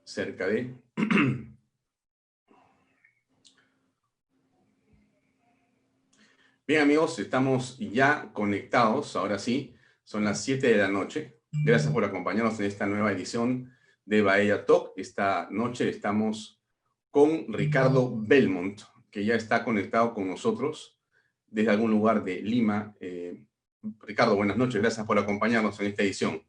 cerca de... Bien, amigos, estamos ya conectados, ahora sí, son las 7 de la noche. Gracias por acompañarnos en esta nueva edición de Bahía Talk. Esta noche estamos con Ricardo Belmont, que ya está conectado con nosotros desde algún lugar de Lima. Ricardo, buenas noches, gracias por acompañarnos en esta edición.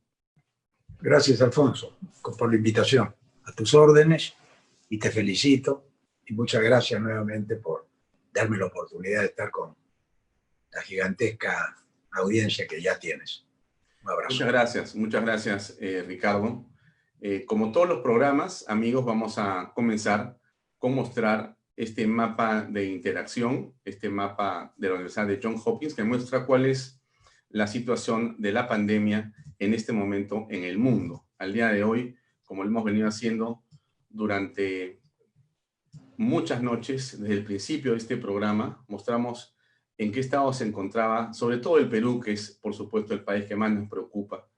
Gracias, Alfonso, por la invitación. A tus órdenes, y te felicito, y muchas gracias nuevamente por darme la oportunidad de estar con la gigantesca audiencia que ya tienes. Un abrazo. Muchas gracias, Ricardo. Como todos los programas, amigos, vamos a comenzar con mostrar este mapa de interacción, este mapa de la Universidad de Johns Hopkins, que muestra cuál es la situación de la pandemia en este momento en el mundo. Al día de hoy, como lo hemos venido haciendo durante muchas noches, desde el principio de este programa, mostramos en qué estado se encontraba, sobre todo el Perú, que es, por supuesto, el país que más nos preocupa.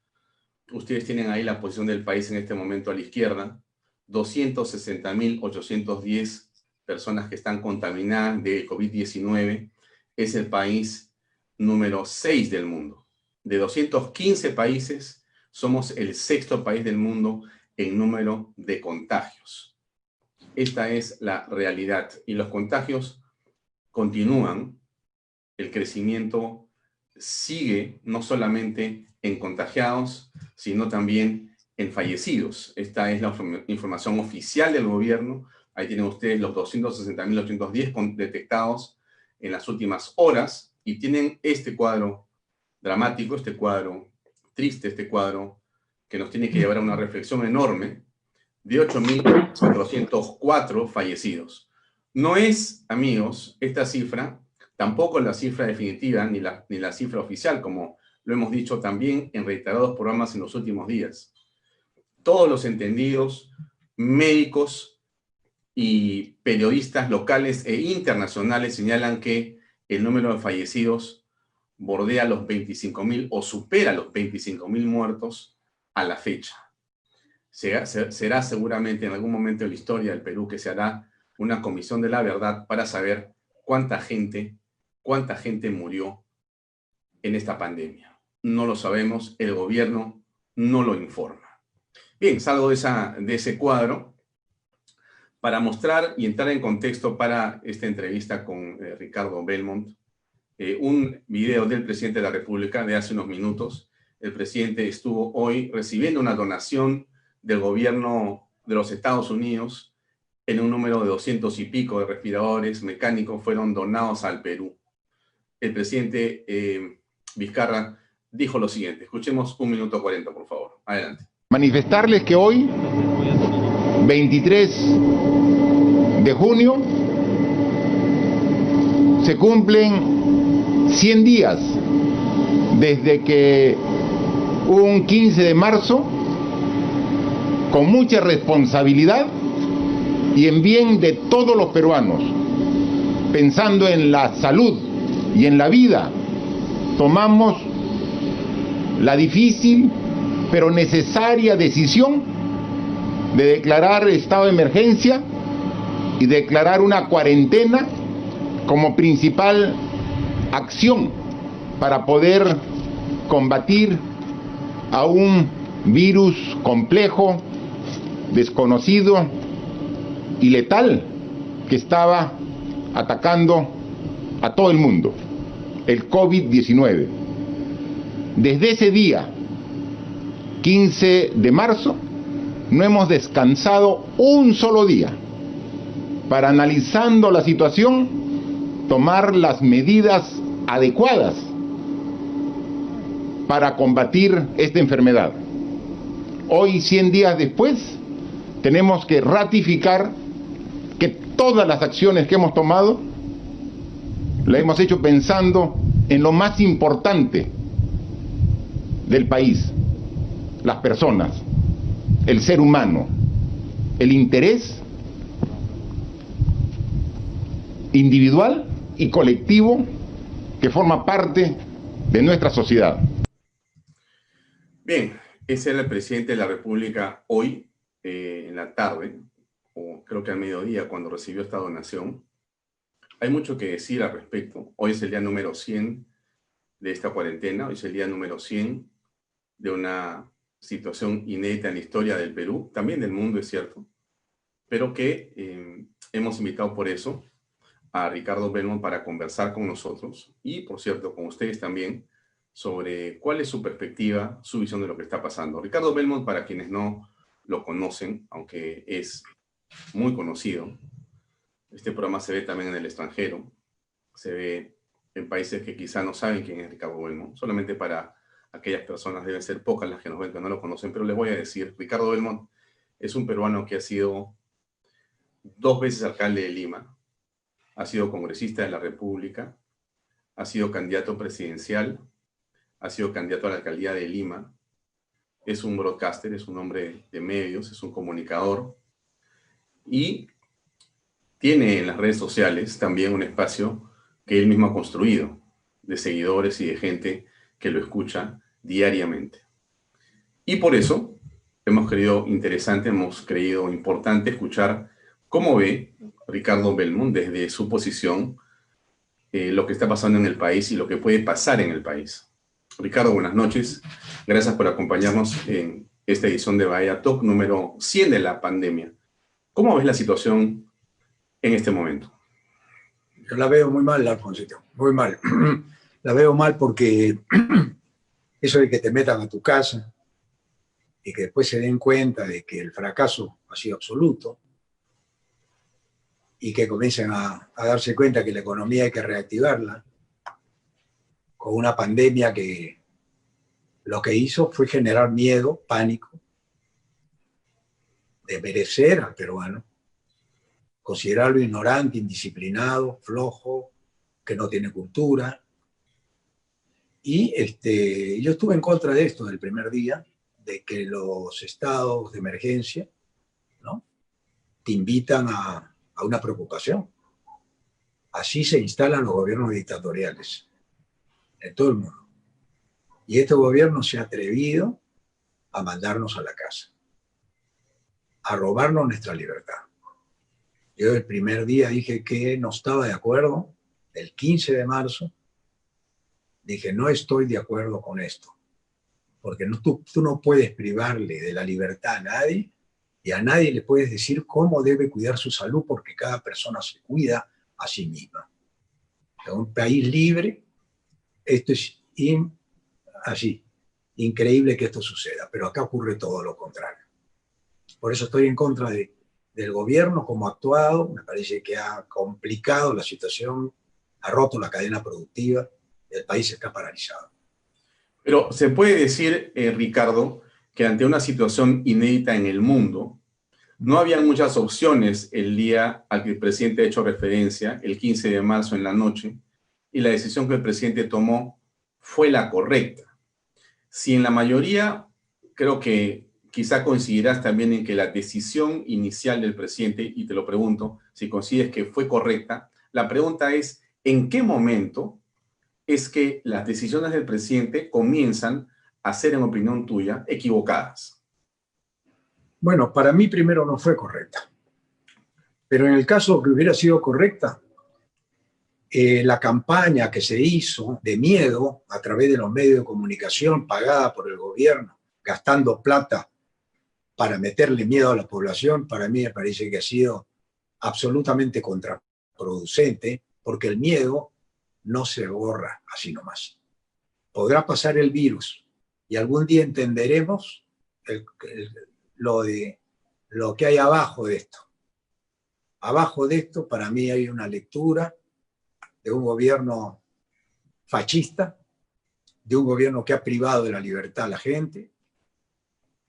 Ustedes tienen ahí la posición del país en este momento a la izquierda, 260.810 personas que están contaminadas de COVID-19. Es el país número 6 del mundo. De 215 países, somos el 6º país del mundo en número de contagios. Esta es la realidad. Y los contagios continúan. El crecimiento sigue no solamente en contagiados, sino también en fallecidos. Esta es la información oficial del gobierno. Ahí tienen ustedes los 260.810 detectados en las últimas horas y tienen este cuadro dramático, este cuadro triste, este cuadro que nos tiene que llevar a una reflexión enorme de 8.404 fallecidos. No es, amigos, esta cifra, tampoco la cifra definitiva ni la cifra oficial, como lo hemos dicho también en reiterados programas en los últimos días. Todos los entendidos, médicos y periodistas locales e internacionales señalan que el número de fallecidos bordea los 25.000 o supera los 25.000 muertos a la fecha. Será seguramente en algún momento de la historia del Perú que se hará una comisión de la verdad para saber cuánta gente murió en esta pandemia. No lo sabemos, el gobierno no lo informa. Bien, salgo de ese cuadro para mostrar y entrar en contexto para esta entrevista con Ricardo Belmont, un video del presidente de la República de hace unos minutos. El presidente estuvo hoy recibiendo una donación del gobierno de los Estados Unidos en un número de 200 y pico de respiradores mecánicos fueron donados al Perú. El presidente Vizcarra dijo lo siguiente. Escuchemos 1 minuto 40, por favor. Adelante. Manifestarles que hoy, 23 de junio, se cumplen 100 días desde que un 15 de marzo, con mucha responsabilidad y en bien de todos los peruanos, pensando en la salud y en la vida, tomamos la difícil pero necesaria decisión de declarar estado de emergencia y declarar una cuarentena como principal acción para poder combatir a un virus complejo, desconocido y letal que estaba atacando a todo el mundo, el COVID-19. Desde ese día, 15 de marzo, no hemos descansado un solo día para, analizando la situación, tomar las medidas adecuadas para combatir esta enfermedad. Hoy, 100 días después, tenemos que ratificar que todas las acciones que hemos tomado las hemos hecho pensando en lo más importante del país, las personas, el ser humano, el interés individual y colectivo que forma parte de nuestra sociedad. Bien, ese era el presidente de la República hoy, en la tarde, o creo que al mediodía, cuando recibió esta donación. Hay mucho que decir al respecto. Hoy es el día número 100 de esta cuarentena, hoy es el día número 100 de una situación inédita en la historia del Perú, también del mundo, es cierto, pero que hemos invitado por eso a Ricardo Belmont para conversar con nosotros y, por cierto, con ustedes también, sobre cuál es su perspectiva, su visión de lo que está pasando. Ricardo Belmont, para quienes no lo conocen, aunque es muy conocido, este programa se ve también en el extranjero, se ve en países que quizá no saben quién es Ricardo Belmont, solamente para aquellas personas, deben ser pocas las que nos ven que no lo conocen, pero les voy a decir, Ricardo Belmont es un peruano que ha sido 2 veces alcalde de Lima, ha sido congresista de la República, ha sido candidato presidencial, ha sido candidato a la alcaldía de Lima, es un broadcaster, es un hombre de medios, es un comunicador y tiene en las redes sociales también un espacio que él mismo ha construido, de seguidores y de gente que lo escucha diariamente. Y por eso hemos creído interesante, hemos creído importante escuchar cómo ve Ricardo Belmont desde su posición lo que está pasando en el país y lo que puede pasar en el país. Ricardo, buenas noches. Gracias por acompañarnos en esta edición de Bahía Talk número 100 de la pandemia. ¿Cómo ves la situación en este momento? Yo la veo muy mal, Alfonsito, muy mal. La veo mal porque eso de que te metan a tu casa y que después se den cuenta de que el fracaso ha sido absoluto y que comiencen a darse cuenta que la economía hay que reactivarla con una pandemia que lo que hizo fue generar miedo, pánico, desmerecer al peruano, considerarlo ignorante, indisciplinado, flojo, que no tiene cultura. Y yo estuve en contra de esto del primer día, de que los estados de emergencia, ¿no?, te invitan a una preocupación. Así se instalan los gobiernos dictatoriales en todo el mundo. Y este gobierno se ha atrevido a mandarnos a la casa, a robarnos nuestra libertad. Yo el primer día dije que no estaba de acuerdo, el 15 de marzo, dije no estoy de acuerdo con esto, porque tú no puedes privarle de la libertad a nadie y a nadie le puedes decir cómo debe cuidar su salud porque cada persona se cuida a sí misma. En un país libre, esto es así, increíble que esto suceda, pero acá ocurre todo lo contrario. Por eso estoy en contra del gobierno, como ha actuado, me parece que ha complicado la situación, ha roto la cadena productiva, el país está paralizado. Pero se puede decir, Ricardo, que ante una situación inédita en el mundo, no había muchas opciones el día al que el presidente ha hecho referencia, el 15 de marzo en la noche, y la decisión que el presidente tomó fue la correcta. Si en la mayoría, creo que quizá coincidirás también en que la decisión inicial del presidente, y te lo pregunto, si coincides que fue correcta, la pregunta es, ¿en qué momento es que las decisiones del presidente comienzan a ser, en opinión tuya, equivocadas? Bueno, para mí primero no fue correcta. Pero en el caso que hubiera sido correcta, la campaña que se hizo de miedo a través de los medios de comunicación pagada por el gobierno, gastando plata para meterle miedo a la población, para mí me parece que ha sido absolutamente contraproducente, porque el miedo no se borra así nomás. Podrá pasar el virus y algún día entenderemos lo que hay abajo de esto. Abajo de esto, para mí, hay una lectura de un gobierno fascista, de un gobierno que ha privado de la libertad a la gente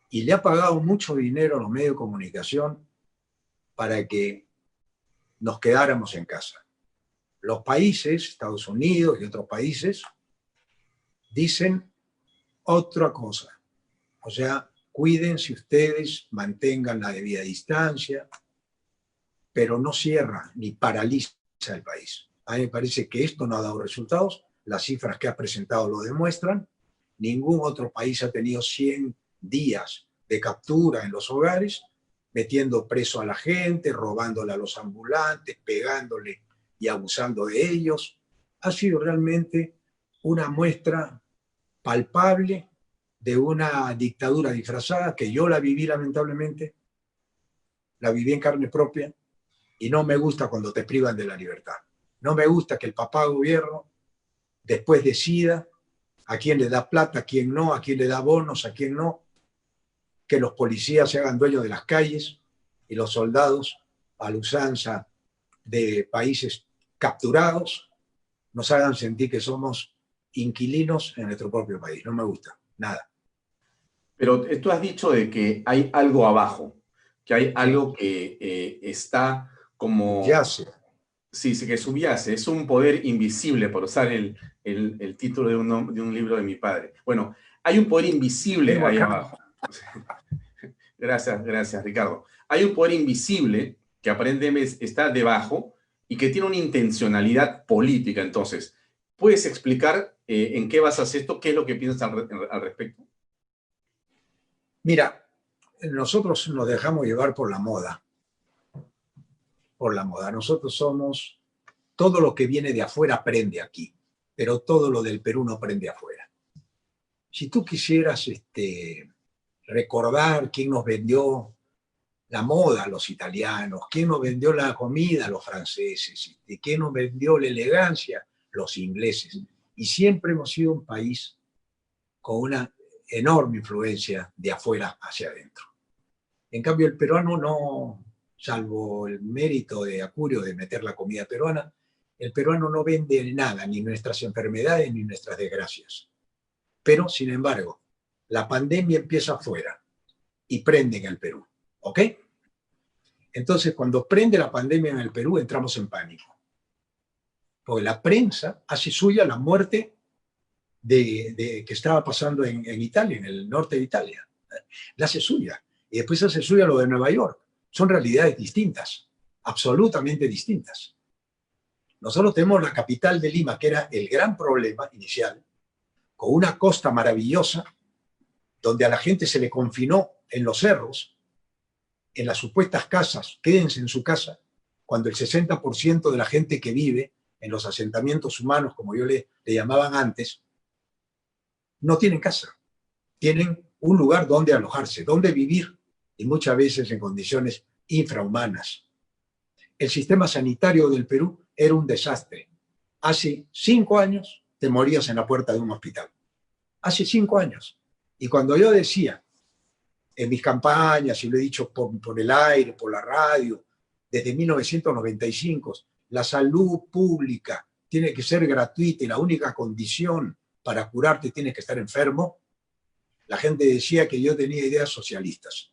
y le ha pagado mucho dinero a los medios de comunicación para que nos quedáramos en casa. Los países, Estados Unidos y otros países, dicen otra cosa. O sea, cuídense ustedes, mantengan la debida distancia, pero no cierra ni paraliza el país. A mí me parece que esto no ha dado resultados. Las cifras que ha presentado lo demuestran. Ningún otro país ha tenido 100 días de captura en los hogares. metiendo preso a la gente, robándole a los ambulantes, pegándole y abusando de ellos. Ha sido realmente una muestra palpable de una dictadura disfrazada que yo la viví lamentablemente, la viví en carne propia, y no me gusta cuando te privan de la libertad. No me gusta que el papá gobierno después decida a quién le da plata, a quién no, a quién le da bonos, a quién no, que los policías se hagan dueños de las calles y los soldados, a la usanza de países capturados, nos hagan sentir que somos inquilinos en nuestro propio país. No me gusta, nada. Pero tú has dicho de que hay algo abajo, que hay algo que está como... Yace. Sí, sí, que subyace. Es un poder invisible, por usar el título de un libro de mi padre. Bueno, hay un poder invisible ahí abajo. Gracias, Ricardo. Hay un poder invisible que aparentemente está debajo y que tiene una intencionalidad política. Entonces, ¿puedes explicar en qué basas esto? ¿Qué es lo que piensas al respecto? Mira, nosotros nos dejamos llevar por la moda. Por la moda. Nosotros somos, todo lo que viene de afuera prende aquí, pero todo lo del Perú no prende afuera. Si tú quisieras recordar quién nos vendió la moda a los italianos, quién nos vendió la comida a los franceses, quién nos vendió la elegancia los ingleses, y siempre hemos sido un país con una enorme influencia de afuera hacia adentro. En cambio, el peruano no, salvo el mérito de Acurio de meter la comida peruana, el peruano no vende nada, ni nuestras enfermedades ni nuestras desgracias. Pero, sin embargo, la pandemia empieza afuera y prende en el Perú, ¿ok? Entonces, cuando prende la pandemia en el Perú, entramos en pánico. Porque la prensa hace suya la muerte que estaba pasando en Italia, en el norte de Italia. La hace suya. Y después hace suya lo de Nueva York. Son realidades distintas, absolutamente distintas. Nosotros tenemos la capital de Lima, que era el gran problema inicial, con una costa maravillosa, donde a la gente se le confinó en los cerros, en las supuestas casas, quédense en su casa, cuando el 60% de la gente que vive en los asentamientos humanos, como yo le llamaban antes, no tienen casa. Tienen un lugar donde alojarse, donde vivir, y muchas veces en condiciones infrahumanas. El sistema sanitario del Perú era un desastre. Hace 5 años te morías en la puerta de un hospital. Hace 5 años. Y cuando yo decía en mis campañas, y lo he dicho por el aire, por la radio, desde 1995, la salud pública tiene que ser gratuita y la única condición para curarte tienes que estar enfermo, la gente decía que yo tenía ideas socialistas.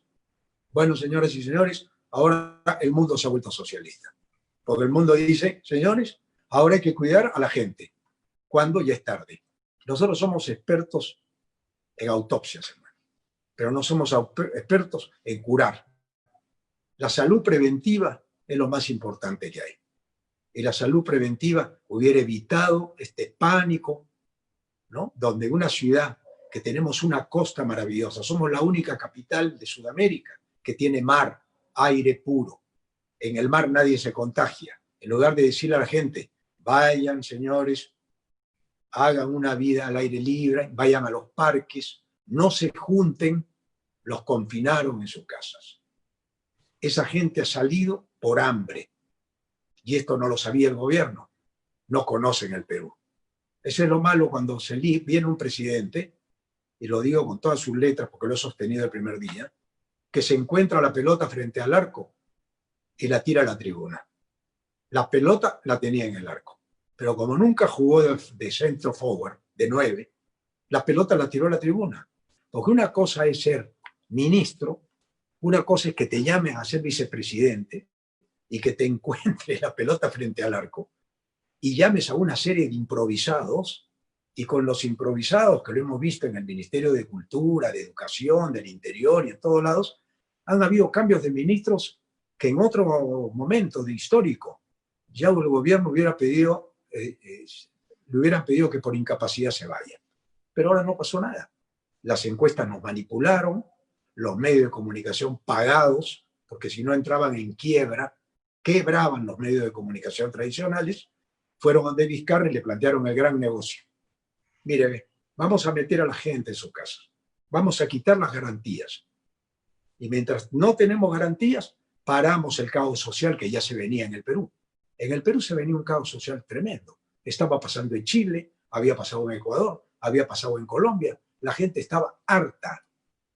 Bueno, señoras y señores, ahora el mundo se ha vuelto socialista. Porque el mundo dice, señores, ahora hay que cuidar a la gente, cuando ya es tarde. Nosotros somos expertos en autopsias, hermano, pero no somos expertos en curar. La salud preventiva es lo más importante que hay. Y la salud preventiva hubiera evitado este pánico, ¿no? Donde una ciudad que tenemos una costa maravillosa, somos la única capital de Sudamérica que tiene mar, aire puro. En el mar nadie se contagia. En lugar de decirle a la gente, vayan, señores, hagan una vida al aire libre, vayan a los parques, no se junten, los confinaron en sus casas. Esa gente ha salido por hambre. Y esto no lo sabía el gobierno. No conocen el Perú. Eso es lo malo cuando viene un presidente, y lo digo con todas sus letras porque lo he sostenido el primer día, que se encuentra la pelota frente al arco y la tira a la tribuna. La pelota la tenía en el arco, pero como nunca jugó de centro forward, de 9, la pelota la tiró a la tribuna. Porque una cosa es ser ministro, una cosa es que te llamen a ser vicepresidente y que te encuentre la pelota frente al arco y llames a una serie de improvisados, y con los improvisados que lo hemos visto en el Ministerio de Cultura, de Educación, del Interior y en todos lados, han habido cambios de ministros que en otro momento de histórico ya el gobierno hubiera pedido, le hubieran pedido que por incapacidad se vaya. Pero ahora no pasó nada. Las encuestas nos manipularon, los medios de comunicación pagados porque si no entraban en quiebra, quebraban los medios de comunicación tradicionales, fueron donde Vizcarra y le plantearon el gran negocio. Mire, vamos a meter a la gente en sus casas, vamos a quitar las garantías. Y mientras no tenemos garantías, paramos el caos social que ya se venía en el Perú. En el Perú se venía un caos social tremendo. Estaba pasando en Chile, había pasado en Ecuador, había pasado en Colombia. La gente estaba harta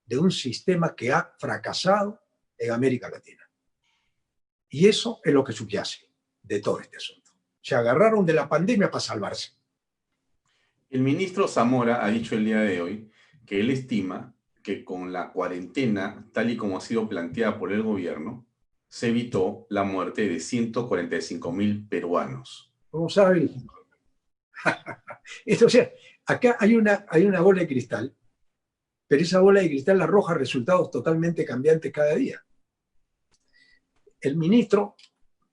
de un sistema que ha fracasado en América Latina. Y eso es lo que subyace de todo este asunto. Se agarraron de la pandemia para salvarse. El ministro Zamora ha dicho el día de hoy que él estima que con la cuarentena, tal y como ha sido planteada por el gobierno, se evitó la muerte de 145.000 peruanos. ¿Cómo saben? Esto, o sea, acá hay una bola de cristal, pero esa bola de cristal arroja resultados totalmente cambiantes cada día. El ministro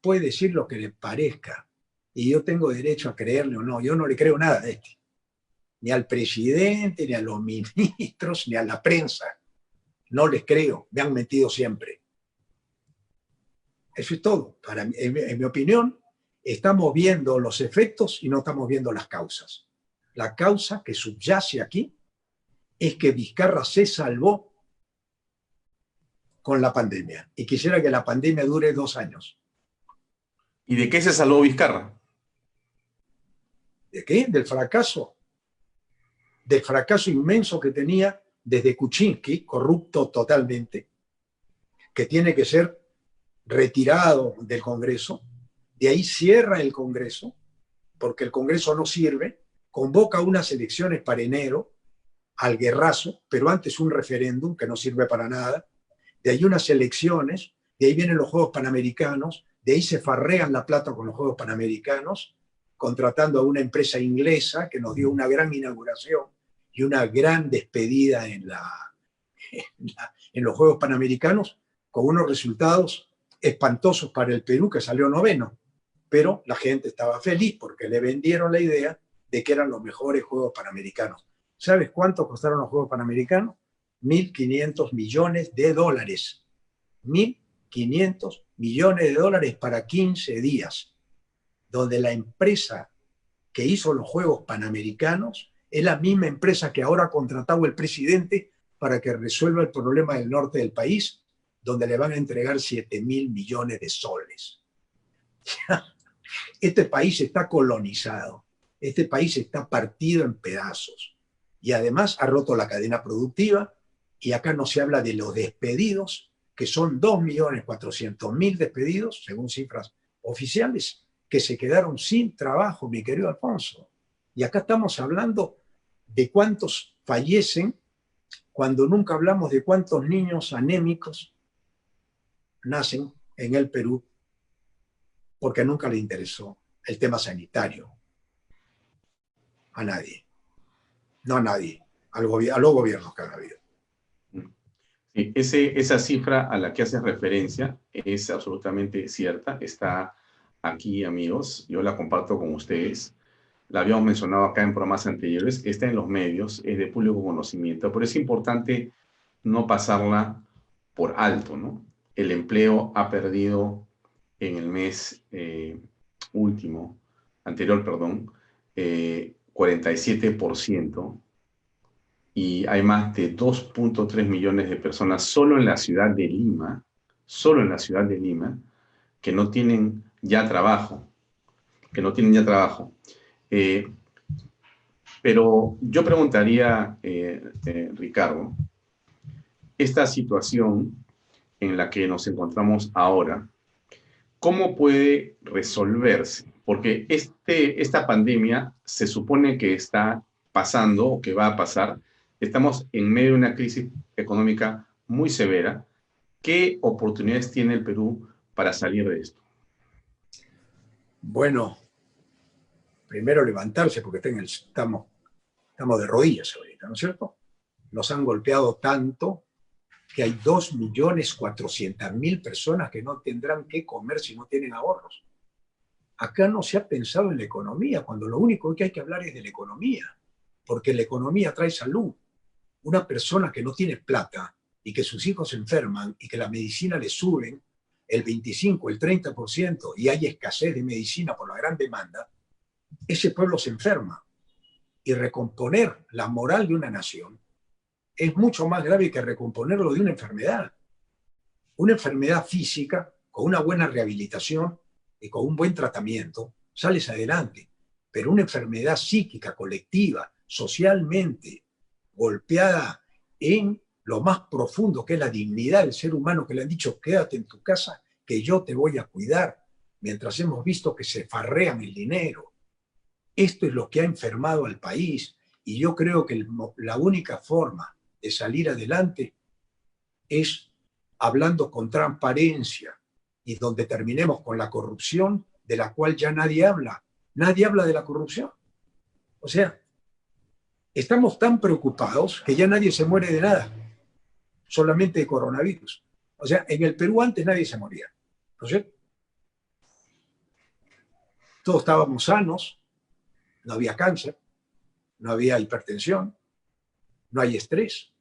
puede decir lo que le parezca, y yo tengo derecho a creerle o no. Yo no le creo nada de esto. Ni al presidente, ni a los ministros, ni a la prensa. No les creo, me han mentido siempre. Eso es todo. En mi opinión, estamos viendo los efectos y no estamos viendo las causas. La causa que subyace aquí es que Vizcarra se salvó con la pandemia y quisiera que la pandemia dure 2 años. ¿Y de qué se salvó Vizcarra? ¿De qué? Del fracaso inmenso que tenía desde Kuczynski, corrupto totalmente, que tiene que ser retirado del Congreso. De ahí cierra el Congreso, porque el Congreso no sirve, convoca unas elecciones para enero, al guerrazo, pero antes un referéndum que no sirve para nada, de ahí unas elecciones, de ahí vienen los Juegos Panamericanos, de ahí se farrean la plata con los Juegos Panamericanos, contratando a una empresa inglesa que nos dio una gran inauguración y una gran despedida en los Juegos Panamericanos, con unos resultados espantosos para el Perú, que salió 9º. Pero la gente estaba feliz porque le vendieron la idea de que eran los mejores Juegos Panamericanos. ¿Sabes cuánto costaron los Juegos Panamericanos? $1.500 millones. 1.500 millones de dólares para 15 días, donde la empresa que hizo los Juegos Panamericanos es la misma empresa que ahora ha contratado el presidente para que resuelva el problema del norte del país, donde le van a entregar 7.000 millones de soles. Este país está colonizado, este país está partido en pedazos y además ha roto la cadena productiva, y acá no se habla de los despedidos, que son 2.400.000 despedidos, según cifras oficiales, que se quedaron sin trabajo, mi querido Alfonso. Y acá estamos hablando de cuántos fallecen, cuando nunca hablamos de cuántos niños anémicos nacen en el Perú, porque nunca le interesó el tema sanitario. A nadie. No a nadie. A los gobiernos que han habido. Sí, esa cifra a la que haces referencia es absolutamente cierta. Está aquí, amigos. Yo la comparto con ustedes. La habíamos mencionado acá en programas anteriores. Está en los medios, es de público conocimiento. Pero es importante no pasarla por alto, ¿no? El empleo ha perdido en el mes anterior, 47%. Y hay más de 2.3 millones de personas solo en la ciudad de Lima, que no tienen ya trabajo, pero yo preguntaría, Ricardo, esta situación en la que nos encontramos ahora, ¿cómo puede resolverse? Porque esta pandemia se supone que está pasando o que va a pasar. Estamos en medio de una crisis económica muy severa. ¿Qué oportunidades tiene el Perú para salir de esto? Bueno, primero levantarse, porque estamos de rodillas ahorita, ¿no es cierto? Nos han golpeado tanto que hay 2.400.000 personas que no tendrán qué comer si no tienen ahorros. Acá no se ha pensado en la economía, cuando lo único que hay que hablar es de la economía, porque la economía trae salud. Una persona que no tiene plata y que sus hijos se enferman y que la medicina les suben el 25, el 30% y hay escasez de medicina por la gran demanda, ese pueblo se enferma. Y recomponer la moral de una nación es mucho más grave que recomponerlo de una enfermedad. Una enfermedad física, con una buena rehabilitación y con un buen tratamiento, sales adelante. Pero una enfermedad psíquica, colectiva, socialmente golpeada en lo más profundo, que es la dignidad del ser humano, que le han dicho, quédate en tu casa, que yo te voy a cuidar, mientras hemos visto que se farrean el dinero. Esto es lo que ha enfermado al país, y yo creo que la única forma de salir adelante es hablando con transparencia, y donde terminemos con la corrupción, de la cual ya nadie habla. Nadie habla de la corrupción. O sea, estamos tan preocupados que ya nadie se muere de nada, solamente de coronavirus. O sea, en el Perú antes nadie se moría, ¿no es cierto? Todos estábamos sanos, no había cáncer, no había hipertensión, no hay estrés.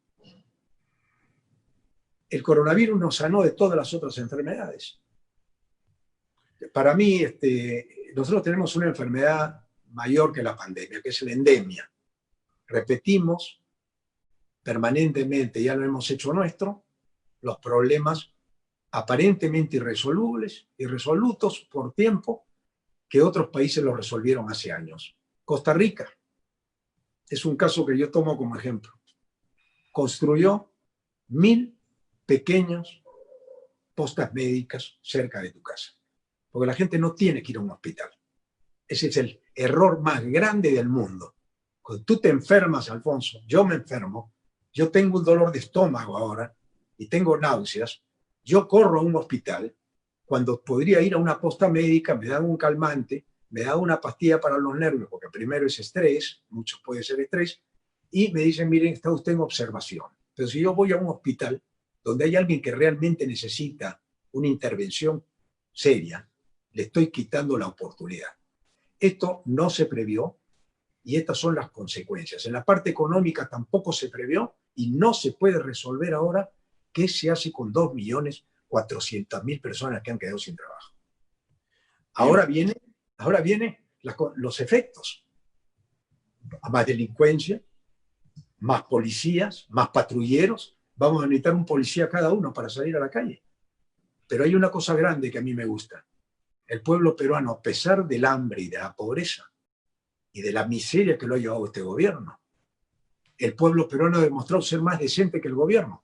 El coronavirus nos sanó de todas las otras enfermedades. Para mí, nosotros tenemos una enfermedad mayor que la pandemia, que es la endemia. Repetimos permanentemente, ya lo hemos hecho nuestro, los problemas aparentemente irresolutos por tiempo, que otros países los resolvieron hace años. Costa Rica es un caso que yo tomo como ejemplo. Construyó 1000 pequeños postas médicas cerca de tu casa, porque la gente no tiene que ir a un hospital. Ese es el error más grande del mundo. Cuando tú te enfermas, Alfonso, yo me enfermo, yo tengo un dolor de estómago ahora y tengo náuseas, yo corro a un hospital cuando podría ir a una posta médica, me dan un calmante, me dan una pastilla para los nervios, porque primero es estrés, mucho puede ser estrés, y me dicen, miren, está usted en observación. Pero si yo voy a un hospital donde hay alguien que realmente necesita una intervención seria, le estoy quitando la oportunidad. Esto no se previó y estas son las consecuencias. En la parte económica tampoco se previó y no se puede resolver ahora qué se hace con 2.400.000 personas que han quedado sin trabajo. Ahora vienen los efectos. Más delincuencia, más policías, más patrulleros. Vamos a necesitar un policía cada uno para salir a la calle. Pero hay una cosa grande que a mí me gusta. El pueblo peruano, a pesar del hambre y de la pobreza y de la miseria que lo ha llevado este gobierno, el pueblo peruano ha demostrado ser más decente que el gobierno.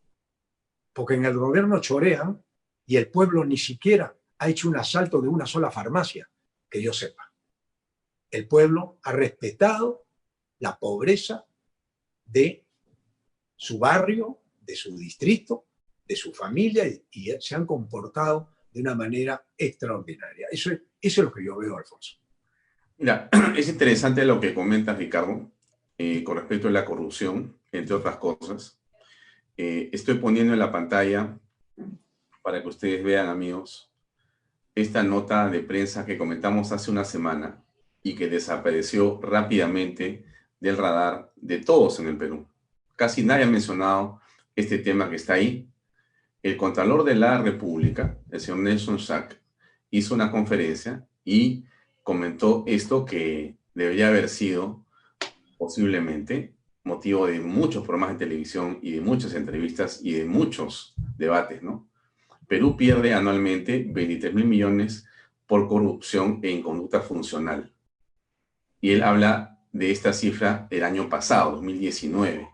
Porque en el gobierno chorean y el pueblo ni siquiera ha hecho un asalto de una sola farmacia, que yo sepa. El pueblo ha respetado la pobreza de su barrio, de su distrito, de su familia, y se han comportado de una manera extraordinaria. Eso es lo que yo veo, Alfonso. Mira, es interesante lo que comenta Ricardo con respecto a la corrupción, entre otras cosas. Estoy poniendo en la pantalla, para que ustedes vean, amigos, esta nota de prensa que comentamos hace una semana y que desapareció rápidamente del radar de todos en el Perú. Casi nadie ha mencionado este tema que está ahí. El Contralor de la República, el señor Nelson Schack, hizo una conferencia y comentó esto que debería haber sido posiblemente motivo de muchos programas de televisión y de muchas entrevistas y de muchos debates, ¿no? Perú pierde anualmente 23.000 millones por corrupción e inconducta funcional. Y él habla de esta cifra del año pasado, 2019.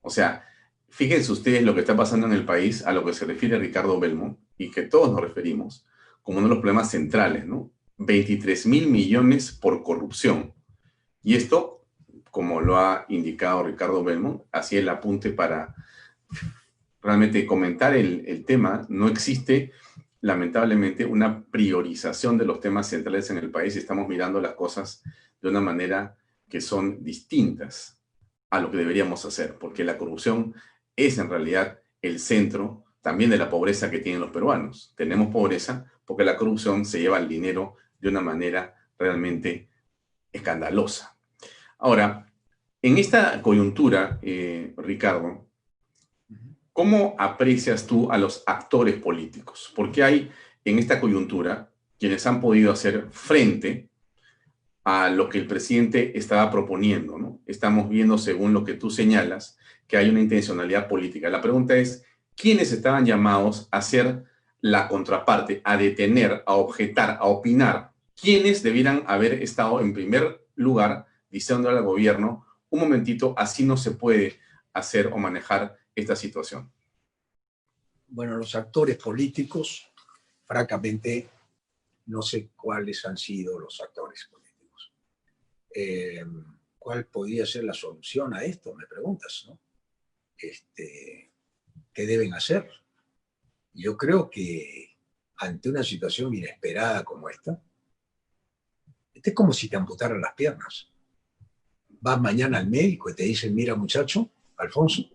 O sea, fíjense ustedes lo que está pasando en el país, a lo que se refiere Ricardo Belmont, y que todos nos referimos como uno de los problemas centrales, ¿no? 23.000 millones por corrupción. Y esto, como lo ha indicado Ricardo Belmont, así el apunte para realmente comentar el tema. No existe, lamentablemente, una priorización de los temas centrales en el país. Estamos mirando las cosas de una manera que son distintas a lo que deberíamos hacer, porque la corrupción es en realidad el centro también de la pobreza que tienen los peruanos. Tenemos pobreza porque la corrupción se lleva el dinero de una manera realmente escandalosa. Ahora, en esta coyuntura, Ricardo, ¿Cómo aprecias tú a los actores políticos? Porque hay en esta coyuntura quienes han podido hacer frente a lo que el presidente estaba proponiendo, ¿no? Estamos viendo, según lo que tú señalas, que hay una intencionalidad política. La pregunta es, ¿quiénes estaban llamados a ser la contraparte, a detener, a objetar, a opinar? ¿Quiénes debieran haber estado en primer lugar diciendo al gobierno, un momentito, así no se puede hacer o manejar esta situación? Bueno, los actores políticos, francamente, no sé cuáles han sido los actores políticos. ¿Cuál podría ser la solución a esto? Me preguntas, ¿no? ¿Qué deben hacer? Yo creo que ante una situación inesperada como esta, es como si te amputaran las piernas. Vas mañana al médico y te dicen, mira muchacho, Alfonso,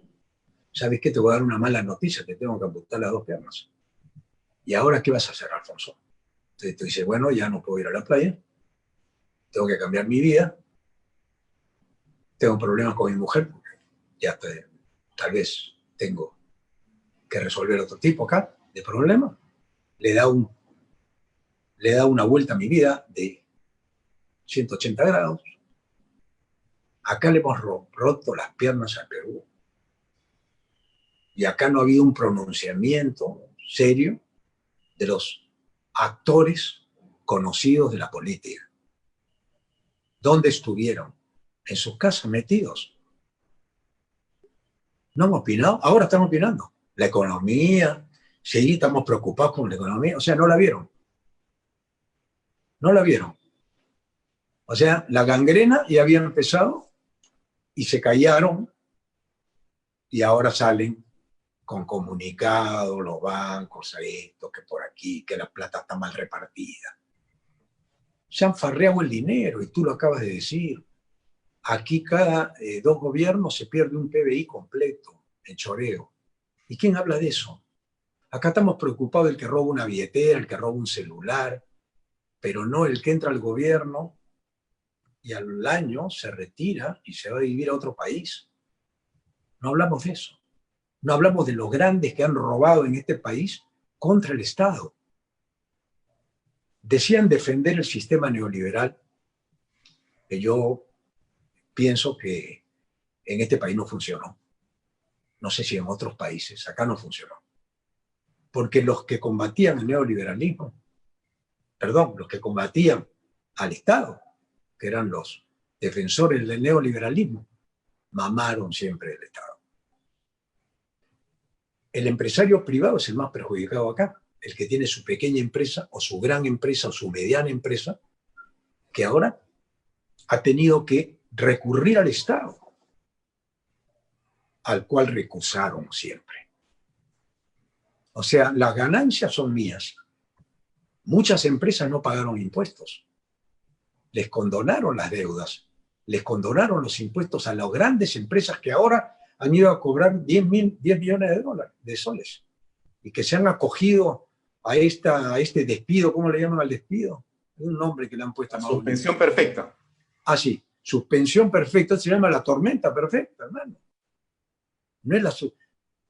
¿sabes qué? Te voy a dar una mala noticia, te tengo que amputar las dos piernas. ¿Y ahora qué vas a hacer, Alfonso? Entonces tú dices, bueno, ya no puedo ir a la playa, tengo que cambiar mi vida, tengo problemas con mi mujer, porque ya tal vez tengo que resolver otro tipo acá de problema. Le da una vuelta a mi vida de 180 grados. Acá le hemos roto las piernas al Perú. Y acá no ha habido un pronunciamiento serio de los actores conocidos de la política. ¿Dónde estuvieron? En sus casas metidos. No hemos opinado, ahora están opinando. La economía, sí, estamos preocupados con la economía. O sea, no la vieron. No la vieron. O sea, la gangrena ya había empezado y se callaron y ahora salen con comunicados, los bancos, esto, que por aquí, que la plata está mal repartida. Se han farreado el dinero y tú lo acabas de decir. Aquí cada 2 gobiernos se pierde un PBI completo en choreo. ¿Y quién habla de eso? Acá estamos preocupados del que roba una billetera, el que roba un celular, pero no el que entra al gobierno y al año se retira y se va a vivir a otro país. No hablamos de eso. No hablamos de los grandes que han robado en este país contra el Estado. Decían defender el sistema neoliberal, que yo pienso que en este país no funcionó. No sé si en otros países, acá no funcionó. Porque los que combatían el neoliberalismo, los que combatían al Estado, que eran los defensores del neoliberalismo, mamaron siempre del Estado. El empresario privado es el más perjudicado acá, el que tiene su pequeña empresa o su gran empresa o su mediana empresa, que ahora ha tenido que recurrir al Estado, al cual recusaron siempre. O sea, las ganancias son mías. Muchas empresas no pagaron impuestos. Les condonaron las deudas, les condonaron los impuestos a las grandes empresas que ahora han ido a cobrar 10 millones de dólares, de soles, y que se han acogido a este despido. ¿Cómo le llaman al despido? Es un nombre que le han puesto a suspensión perfecta. Ah, sí, suspensión perfecta, se llama la tormenta perfecta, hermano. No es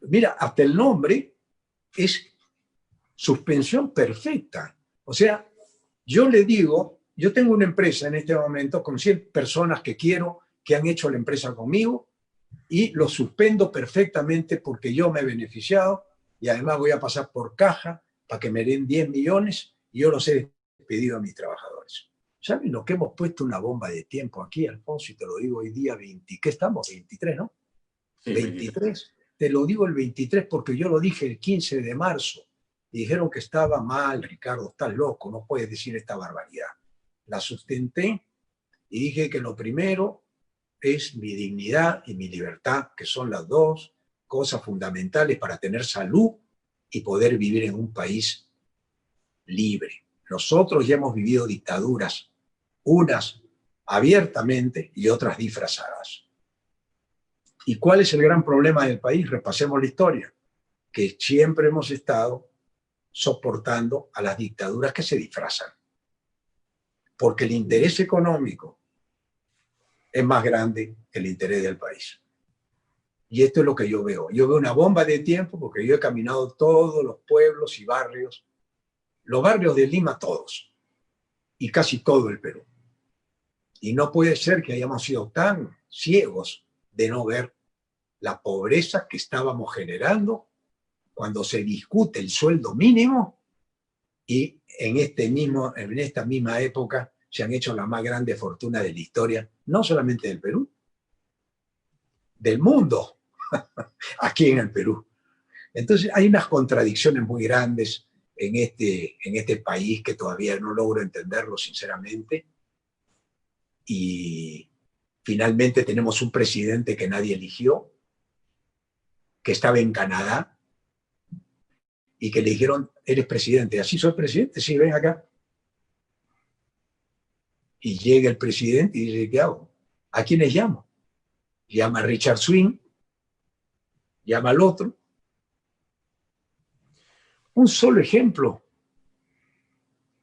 Mira, hasta el nombre es suspensión perfecta. O sea, yo le digo, yo tengo una empresa en este momento con 100 personas que quiero, que han hecho la empresa conmigo, y lo suspendo perfectamente porque yo me he beneficiado y además voy a pasar por caja para que me den 10 millones y yo los he despedido a mis trabajadores. ¿Saben lo que hemos puesto una bomba de tiempo aquí, Alfonso? Y te lo digo hoy día 20, ¿qué estamos? 23, ¿no? Sí, 23. Te lo digo el 23 porque yo lo dije el 15 de marzo. Y dijeron que estaba mal, Ricardo, estás loco, no puedes decir esta barbaridad. La sustenté y dije que lo primero es mi dignidad y mi libertad, que son las dos cosas fundamentales para tener salud y poder vivir en un país libre. Nosotros ya hemos vivido dictaduras, unas abiertamente y otras disfrazadas. ¿Y cuál es el gran problema del país? Repasemos la historia, que siempre hemos estado soportando a las dictaduras que se disfrazan. Porque el interés económico es más grande que el interés del país. Y esto es lo que yo veo. Yo veo una bomba de tiempo porque yo he caminado todos los pueblos y barrios, los barrios de Lima todos, y casi todo el Perú. Y no puede ser que hayamos sido tan ciegos de no ver la pobreza que estábamos generando cuando se discute el sueldo mínimo y en esta misma época se han hecho la más grande fortuna de la historia, no solamente del Perú, del mundo, aquí en el Perú. Entonces hay unas contradicciones muy grandes en este país que todavía no logro entenderlo sinceramente. Y finalmente tenemos un presidente que nadie eligió, que estaba en Canadá, y que le dijeron, eres presidente. ¿Así soy presidente? Sí, ven acá. Y llega el presidente y dice, ¿qué hago? ¿A quiénes llamo? Llama a Richard Swing, llama al otro. Un solo ejemplo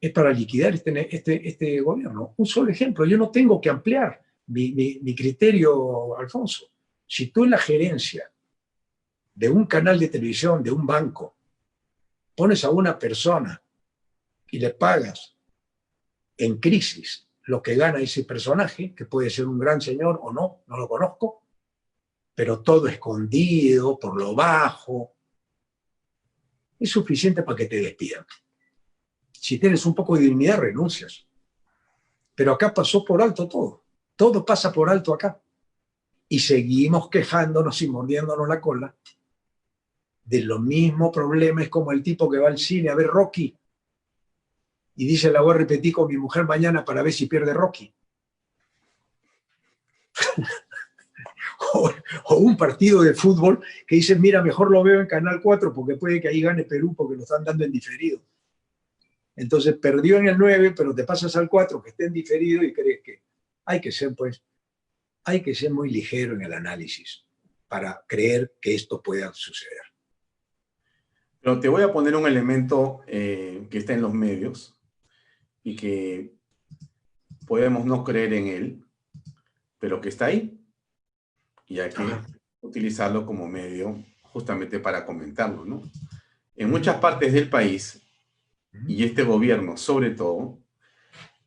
es para liquidar este gobierno. Un solo ejemplo. Yo no tengo que ampliar mi criterio, Alfonso. Si tú en la gerencia de un canal de televisión, de un banco, pones a una persona y le pagas en crisis lo que gana ese personaje, que puede ser un gran señor o no, no lo conozco, pero todo escondido, por lo bajo, es suficiente para que te despidan. Si tienes un poco de dignidad, renuncias. Pero acá pasó por alto todo. Todo pasa por alto acá. Y seguimos quejándonos y mordiéndonos la cola de los mismos problemas como el tipo que va al cine a ver Rocky y dice, la voy a repetir con mi mujer mañana para ver si pierde Rocky. o un partido de fútbol que dice, mira, mejor lo veo en Canal 4 porque puede que ahí gane Perú porque lo están dando en diferido. Entonces perdió en el 9, pero te pasas al 4 que esté en diferido y crees que hay que ser muy ligero en el análisis para creer que esto pueda suceder. Pero te voy a poner un elemento que está en los medios y que podemos no creer en él, pero que está ahí y hay que utilizarlo como medio justamente para comentarlo, ¿no? En muchas partes del país, y este gobierno sobre todo,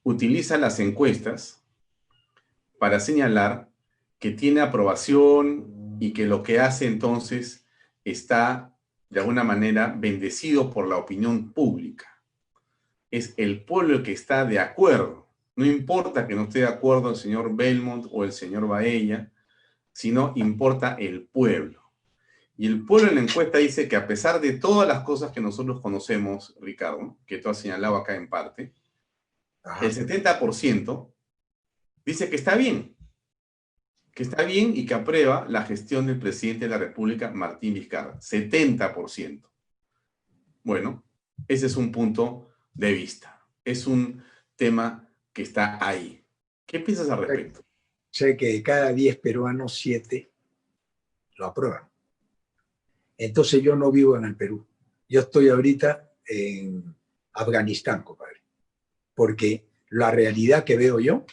utiliza las encuestas para señalar que tiene aprobación y que lo que hace entonces está de alguna manera bendecido por la opinión pública. Es el pueblo el que está de acuerdo. No importa que no esté de acuerdo el señor Belmont o el señor Baella, sino importa el pueblo. Y el pueblo en la encuesta dice que a pesar de todas las cosas que nosotros conocemos, Ricardo, que tú has señalado acá en parte, el 70% dice que está bien y que aprueba la gestión del presidente de la República, Martín Vizcarra. 70%. Bueno, ese es un punto de vista. Es un tema que está ahí. ¿Qué piensas al respecto? Sé que de cada 10 peruanos, 7 lo aprueban. Entonces yo no vivo en el Perú. Yo estoy ahorita en Afganistán, compadre. Porque la realidad que veo yo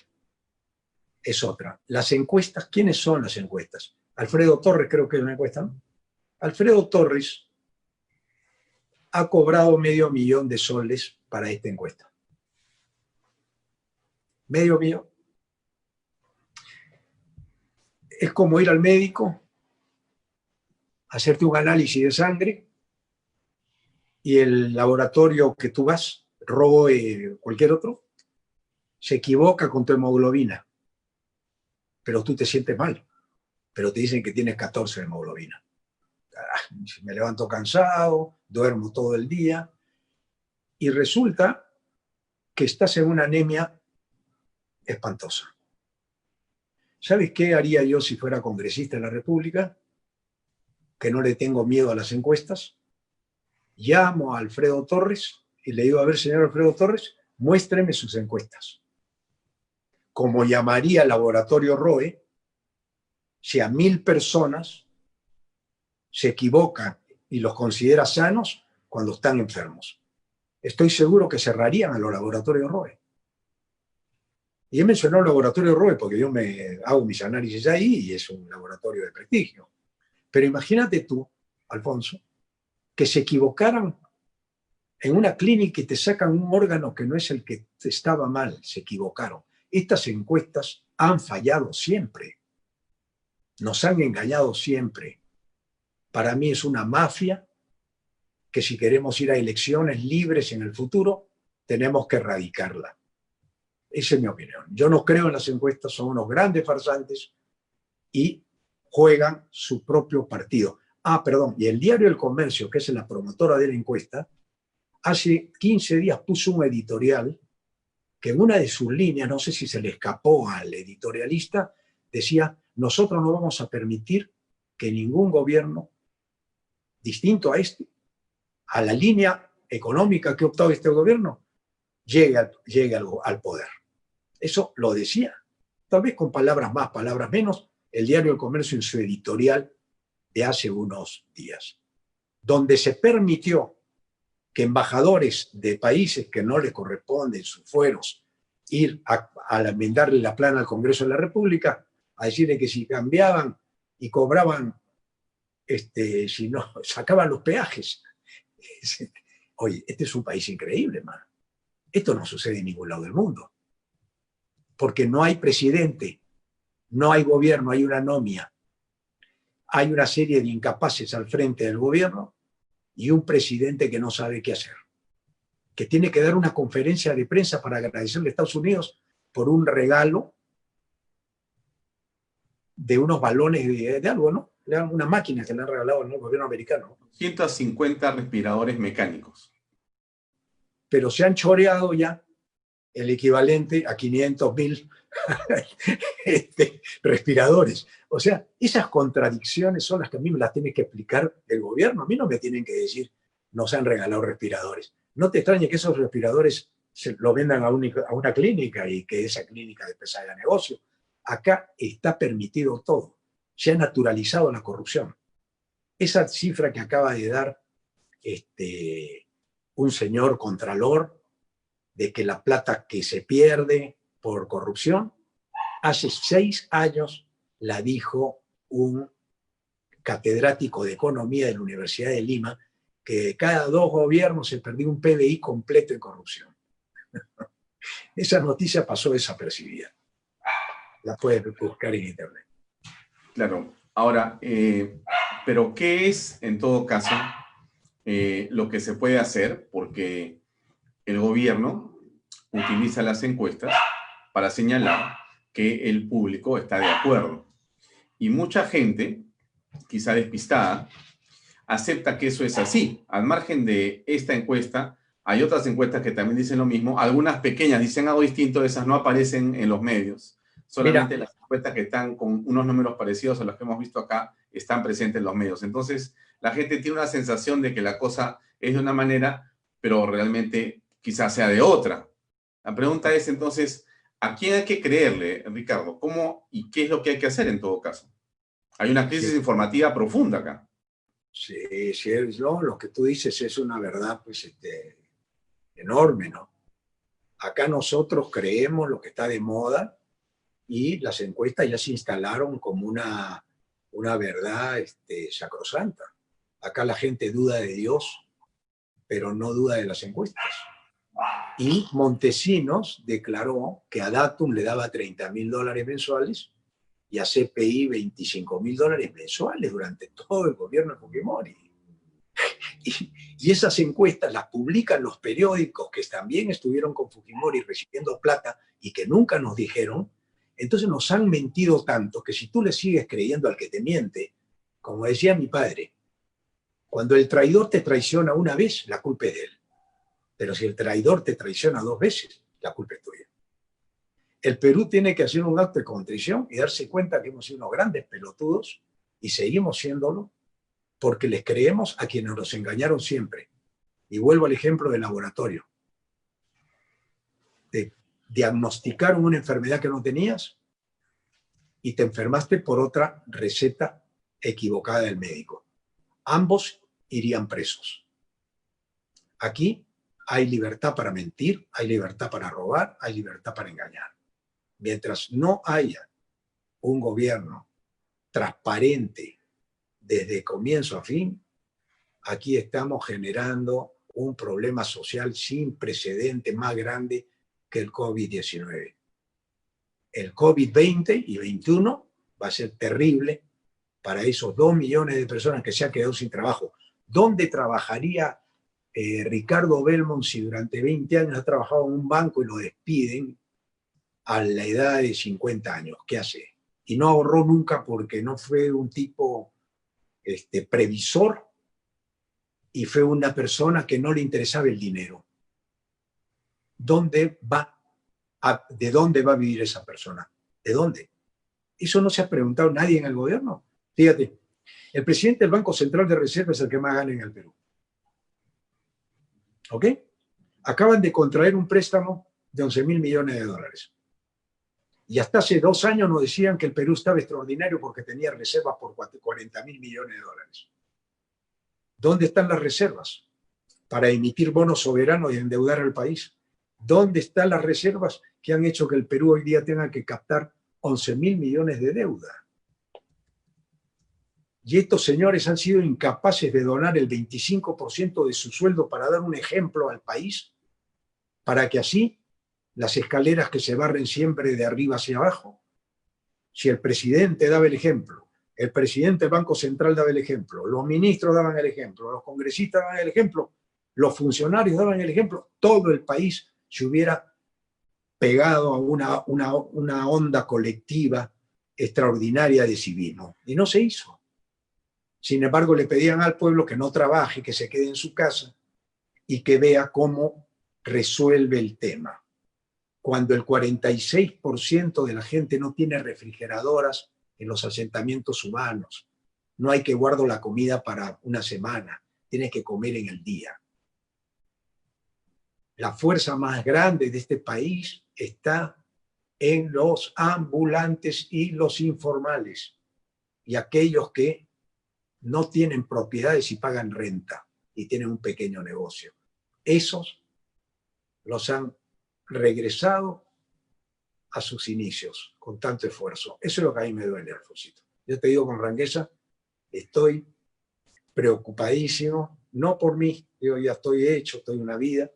es otra. Las encuestas, ¿quiénes son las encuestas? Alfredo Torres creo que es una encuesta, ¿no? Alfredo Torres ha cobrado $500,000 para esta encuesta. $500,000. Es como ir al médico, hacerte un análisis de sangre y el laboratorio que tú vas, robo cualquier otro, se equivoca con tu hemoglobina, pero tú te sientes mal, pero te dicen que tienes 14 de hemoglobina. Me levanto cansado, duermo todo el día y resulta que estás en una anemia espantosa. ¿Sabes qué haría yo si fuera congresista de la República? Que no le tengo miedo a las encuestas. Llamo a Alfredo Torres y le digo, a ver, señor Alfredo Torres, muéstreme sus encuestas. Como llamaría al laboratorio Roe, si a 1,000 personas se equivocan y los considera sanos cuando están enfermos. Estoy seguro que cerrarían a los laboratorios Roe. Y he mencionado el laboratorio Roe porque yo me hago mis análisis ahí y es un laboratorio de prestigio. Pero imagínate tú, Alfonso, que se equivocaran en una clínica y te sacan un órgano que no es el que estaba mal, se equivocaron. Estas encuestas han fallado siempre, nos han engañado siempre. Para mí es una mafia que si queremos ir a elecciones libres en el futuro, tenemos que erradicarla. Esa es mi opinión. Yo no creo en las encuestas, son unos grandes farsantes y juegan su propio partido. Ah, perdón, y el diario El Comercio, que es la promotora de la encuesta, hace 15 días puso un editorial que en una de sus líneas, no sé si se le escapó al editorialista, decía, nosotros no vamos a permitir que ningún gobierno distinto a este, a la línea económica que ha optado este gobierno, llegue al poder. Eso lo decía, tal vez con palabras más, palabras menos, el diario El Comercio en su editorial de hace unos días, donde se permitió que embajadores de países que no les corresponden sus fueros ir a enmendarle la plana al Congreso de la República, a decirle que si cambiaban y cobraban, si no, sacaban los peajes. Oye, este es un país increíble, man. Esto no sucede en ningún lado del mundo. Porque no hay presidente, no hay gobierno, hay una anomia. Hay una serie de incapaces al frente del gobierno y un presidente que no sabe qué hacer, que tiene que dar una conferencia de prensa para agradecerle a Estados Unidos por un regalo de unos balones de algo, ¿no? Una máquina que le han regalado al gobierno americano. 150 respiradores mecánicos. Pero se han choreado ya el equivalente a 500.000 respiradores. O sea, esas contradicciones son las que a mí me las tiene que explicar el gobierno. A mí no me tienen que decir, nos han regalado respiradores. No te extrañe que esos respiradores se lo vendan a una clínica y que esa clínica después haga negocio. Acá está permitido todo. Se ha naturalizado la corrupción. Esa cifra que acaba de dar un señor contralor de que la plata que se pierde por corrupción, hace 6 años la dijo un catedrático de economía de la Universidad de Lima, que cada 2 gobiernos se perdió un PBI completo en corrupción. Esa noticia pasó desapercibida. La puedes buscar en internet. Claro. Ahora, pero ¿qué es, en todo caso, lo que se puede hacer? Porque el gobierno utiliza las encuestas para señalar que el público está de acuerdo. Y mucha gente, quizá despistada, acepta que eso es así. Al margen de esta encuesta, hay otras encuestas que también dicen lo mismo. Algunas pequeñas dicen algo distinto, esas no aparecen en los medios. Solamente las encuestas que están con unos números parecidos a los que hemos visto acá están presentes en los medios. Entonces, la gente tiene una sensación de que la cosa es de una manera, pero realmente quizás sea de otra. La pregunta es entonces, ¿a quién hay que creerle, Ricardo? ¿Cómo y qué es lo que hay que hacer en todo caso? Hay una crisis informativa profunda acá. Sí, sí, ¿no? Lo que tú dices es una verdad pues, enorme, ¿no? Acá nosotros creemos lo que está de moda y las encuestas ya se instalaron como una verdad sacrosanta. Acá la gente duda de Dios, pero no duda de las encuestas. Y Montesinos declaró que a Datum le daba $30.000 mensuales y a CPI $25.000 mensuales durante todo el gobierno de Fujimori. Y esas encuestas las publican los periódicos que también estuvieron con Fujimori recibiendo plata y que nunca nos dijeron. Entonces nos han mentido tanto que si tú le sigues creyendo al que te miente, como decía mi padre, cuando el traidor te traiciona una vez, la culpa es de él. Pero si el traidor te traiciona 2 veces, la culpa es tuya. El Perú tiene que hacer un acto de contrición y darse cuenta que hemos sido unos grandes pelotudos y seguimos siéndolo porque les creemos a quienes nos engañaron siempre. Y vuelvo al ejemplo del laboratorio. Te diagnosticaron una enfermedad que no tenías y te enfermaste por otra receta equivocada del médico. Ambos irían presos. Aquí hay libertad para mentir, hay libertad para robar, hay libertad para engañar. Mientras no haya un gobierno transparente, desde comienzo a fin, aquí estamos generando un problema social sin precedente más grande que el COVID-19. El COVID-20 y 21 va a ser terrible para esos 2 millones de personas que se han quedado sin trabajo. ¿Dónde trabajaría Ricardo Belmont si durante 20 años ha trabajado en un banco y lo despiden a la edad de 50 años? ¿Qué hace? Y no ahorró nunca porque no fue un tipo previsor y fue una persona que no le interesaba el dinero. ¿De dónde va a vivir esa persona? ¿De dónde? Eso no se ha preguntado nadie en el gobierno. Fíjate, el presidente del Banco Central de Reserva es el que más gana en el Perú. ¿Ok? Acaban de contraer un préstamo de 11.000 millones de dólares. Y hasta hace 2 años nos decían que el Perú estaba extraordinario porque tenía reservas por 40.000 millones de dólares. ¿Dónde están las reservas para emitir bonos soberanos y endeudar al país? ¿Dónde están las reservas que han hecho que el Perú hoy día tenga que captar 11.000 millones de deuda? Y estos señores han sido incapaces de donar el 25% de su sueldo para dar un ejemplo al país, para que así las escaleras que se barren siempre de arriba hacia abajo. Si el presidente daba el ejemplo, el presidente del Banco Central daba el ejemplo, los ministros daban el ejemplo, los congresistas daban el ejemplo, los funcionarios daban el ejemplo, todo el país se hubiera pegado a una onda colectiva extraordinaria de civismo. Y no se hizo. Sin embargo, le pedían al pueblo que no trabaje, que se quede en su casa y que vea cómo resuelve el tema. Cuando el 46% de la gente no tiene refrigeradoras en los asentamientos humanos, no hay que guardar la comida para una semana, tienes que comer en el día. La fuerza más grande de este país está en los ambulantes y los informales y aquellos que no tienen propiedades y pagan renta y tienen un pequeño negocio. Esos los han regresado a sus inicios con tanto esfuerzo. Eso es lo que a mí me duele, Alfonsito. Yo te digo con franqueza, estoy preocupadísimo, no por mí, yo ya estoy hecho, estoy una vida,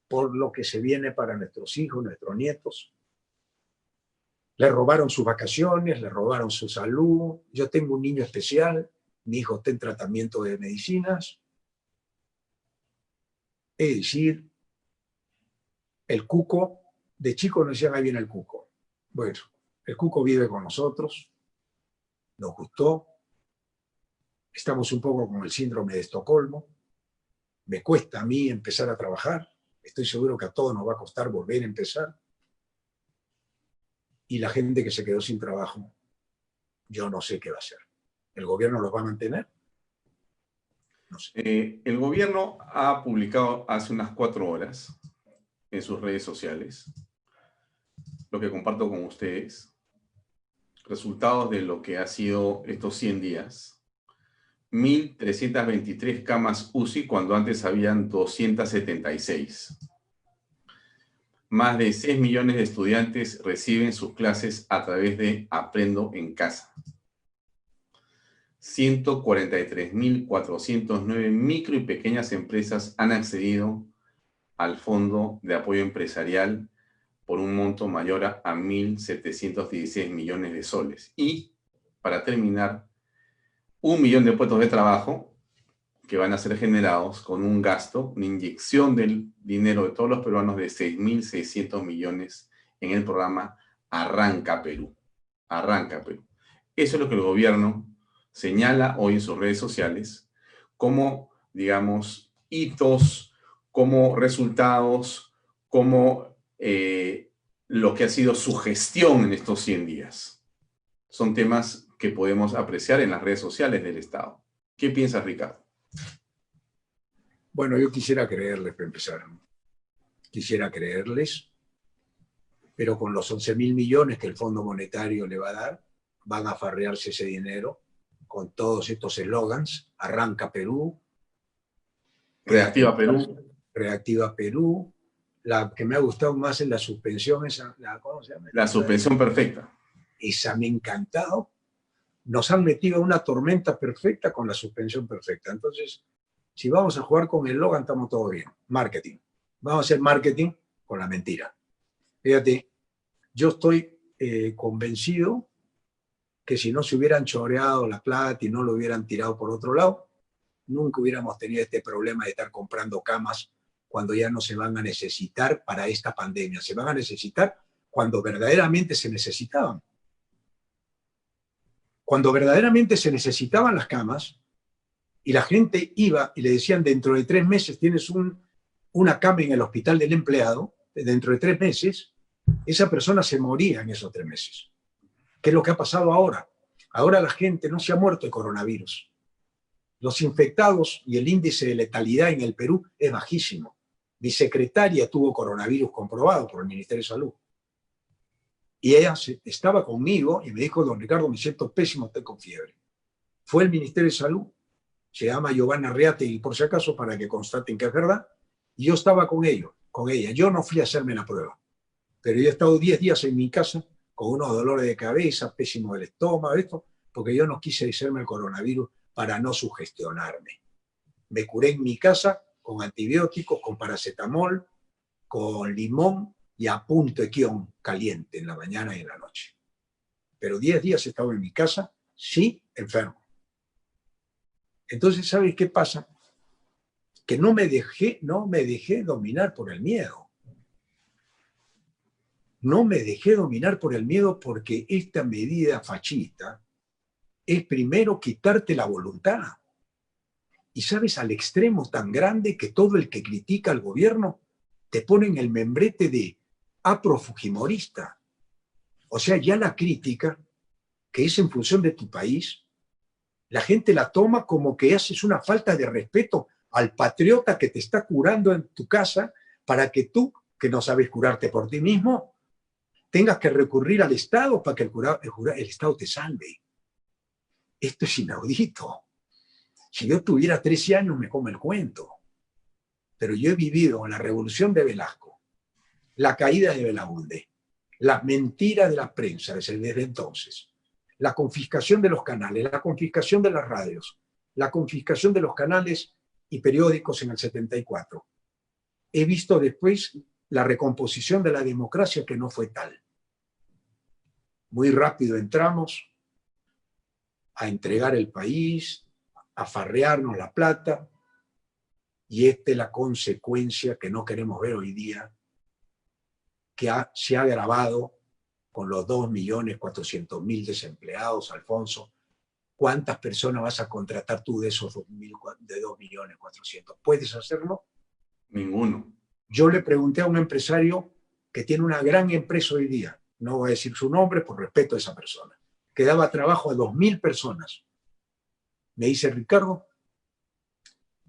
por lo que se viene para nuestros hijos, nuestros nietos. Le robaron sus vacaciones, le robaron su salud. Yo tengo un niño especial, mi hijo está en tratamiento de medicinas. Es decir, el cuco, de chico nos decían, ahí viene el cuco. Bueno, el cuco vive con nosotros, nos gustó, estamos un poco con el síndrome de Estocolmo, me cuesta a mí empezar a trabajar, estoy seguro que a todos nos va a costar volver a empezar, y la gente que se quedó sin trabajo, yo no sé qué va a hacer. ¿El gobierno los va a mantener? No sé. El gobierno ha publicado hace unas 4 horas en sus redes sociales, lo que comparto con ustedes, resultados de lo que ha sido estos 100 días. 1.323 camas UCI cuando antes habían 276. Más de 6 millones de estudiantes reciben sus clases a través de Aprendo en Casa. 143.409 micro y pequeñas empresas han accedido al Fondo de Apoyo Empresarial por un monto mayor a 1.716 millones de soles. Y, para terminar, 1 millón de puestos de trabajo que van a ser generados con un gasto, una inyección del dinero de todos los peruanos de 6.600 millones en el programa Arranca Perú. Arranca Perú. Eso es lo que el gobierno señala hoy en sus redes sociales como, digamos, hitos, como resultados, como lo que ha sido su gestión en estos 100 días. Son temas que podemos apreciar en las redes sociales del Estado. ¿Qué piensas, Ricardo? Bueno, yo quisiera creerles, para empezar. Quisiera creerles, pero con los 11.000 millones que el Fondo Monetario le va a dar, van a farrearse ese dinero con todos estos eslogans. Arranca Perú. Reactiva Perú. Reactiva Perú. La que me ha gustado más es la suspensión, ¿cómo se llama? La suspensión perfecta. Esa me ha encantado. nos han metido en una tormenta perfecta con la suspensión perfecta. Entonces, si vamos a jugar con el Logan, estamos todo bien. Marketing. Vamos a hacer marketing con la mentira. Fíjate, yo estoy convencido que si no se hubieran choreado la plata y no lo hubieran tirado por otro lado, nunca hubiéramos tenido este problema de estar comprando camas cuando ya no se van a necesitar para esta pandemia. Se van a necesitar cuando verdaderamente se necesitaban. Cuando verdaderamente se necesitaban las camas y la gente iba y le decían dentro de 3 meses tienes una cama en el hospital del empleado, dentro de 3 meses, esa persona se moría en esos 3 meses. ¿Qué es lo que ha pasado ahora? Ahora la gente no se ha muerto de coronavirus. Los infectados y el índice de letalidad en el Perú es bajísimo. Mi secretaria tuvo coronavirus comprobado por el Ministerio de Salud. Y ella estaba conmigo y me dijo, don Ricardo, me siento pésimo, estoy con fiebre. Fue el Ministerio de Salud, se llama Giovanna Reate, por si acaso, para que constaten que es verdad, y yo estaba con ella. Yo no fui a hacerme la prueba, pero yo he estado 10 días en mi casa con unos dolores de cabeza, pésimo del estómago, esto, porque yo no quise hacerme el coronavirus para no sugestionarme. Me curé en mi casa con antibióticos, con paracetamol, con limón y a punto de quión caliente en la mañana y en la noche. Pero 10 días he estado en mi casa, sí, enfermo. Entonces, ¿sabes qué pasa? Que no me dejé dominar por el miedo. No me dejé dominar por el miedo porque esta medida fascista es primero quitarte la voluntad. Y sabes, al extremo tan grande que todo el que critica al gobierno te pone en el membrete de afrofujimorista. O sea, ya la crítica, que es en función de tu país, la gente la toma como que haces una falta de respeto al patriota que te está curando en tu casa para que tú, que no sabes curarte por ti mismo, tengas que recurrir al Estado para que el Estado te salve. Esto es inaudito. Si yo tuviera 13 años me como el cuento. Pero yo he vivido la revolución de Velasco, la caída de Belaúnde, las mentiras de la prensa desde entonces, la confiscación de los canales, la confiscación de las radios, la confiscación de los canales y periódicos en el 74. He visto después la recomposición de la democracia que no fue tal. Muy rápido entramos a entregar el país, a farrearnos la plata, y esta es la consecuencia que no queremos ver hoy día, que se ha agravado con los 2.400.000 desempleados, Alfonso. ¿Cuántas personas vas a contratar tú de esos 2.400.000? ¿Puedes hacerlo? Ninguno. Yo le pregunté a un empresario que tiene una gran empresa hoy día, no voy a decir su nombre por respeto a esa persona, que daba trabajo a 2.000 personas. Me dice, Ricardo,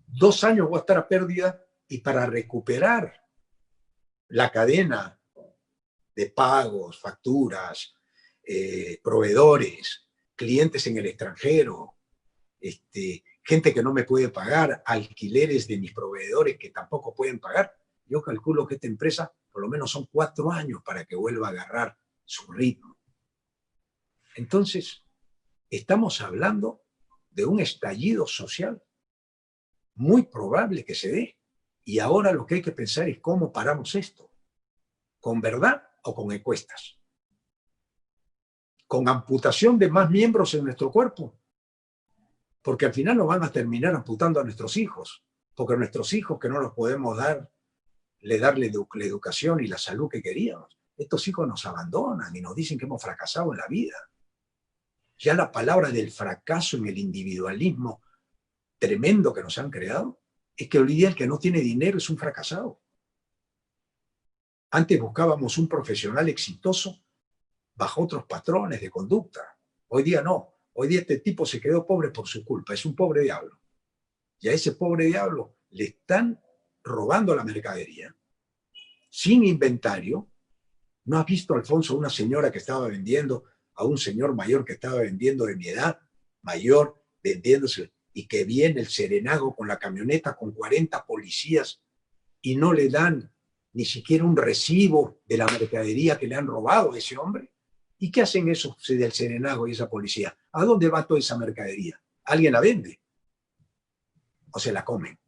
2 años voy a estar a pérdida y para recuperar la cadena de pagos, facturas, proveedores, clientes en el extranjero, gente que no me puede pagar, alquileres de mis proveedores que tampoco pueden pagar, yo calculo que esta empresa por lo menos son 4 años para que vuelva a agarrar su ritmo. Entonces, estamos hablando de un estallido social muy probable que se dé. Y ahora lo que hay que pensar es cómo paramos esto. ¿Con verdad o con encuestas? ¿Con amputación de más miembros en nuestro cuerpo? Porque al final nos van a terminar amputando a nuestros hijos. Porque a nuestros hijos que no los podemos darle la educación y la salud que queríamos. Estos hijos nos abandonan y nos dicen que hemos fracasado en la vida. Ya la palabra del fracaso en el individualismo tremendo que nos han creado es que hoy día el que no tiene dinero es un fracasado. Antes buscábamos un profesional exitoso bajo otros patrones de conducta. Hoy día no. Hoy día este tipo se quedó pobre por su culpa. Es un pobre diablo. Y a ese pobre diablo le están robando la mercadería sin inventario. ¿No has visto, Alfonso, una señora que estaba vendiendo a un señor mayor que estaba vendiendo de mi edad, mayor, vendiéndose, y que viene el serenago con la camioneta con 40 policías y no le dan ni siquiera un recibo de la mercadería que le han robado a ese hombre? ¿Y qué hacen esos del serenago y esa policía? ¿A dónde va toda esa mercadería? ¿Alguien la vende? ¿O se la comen?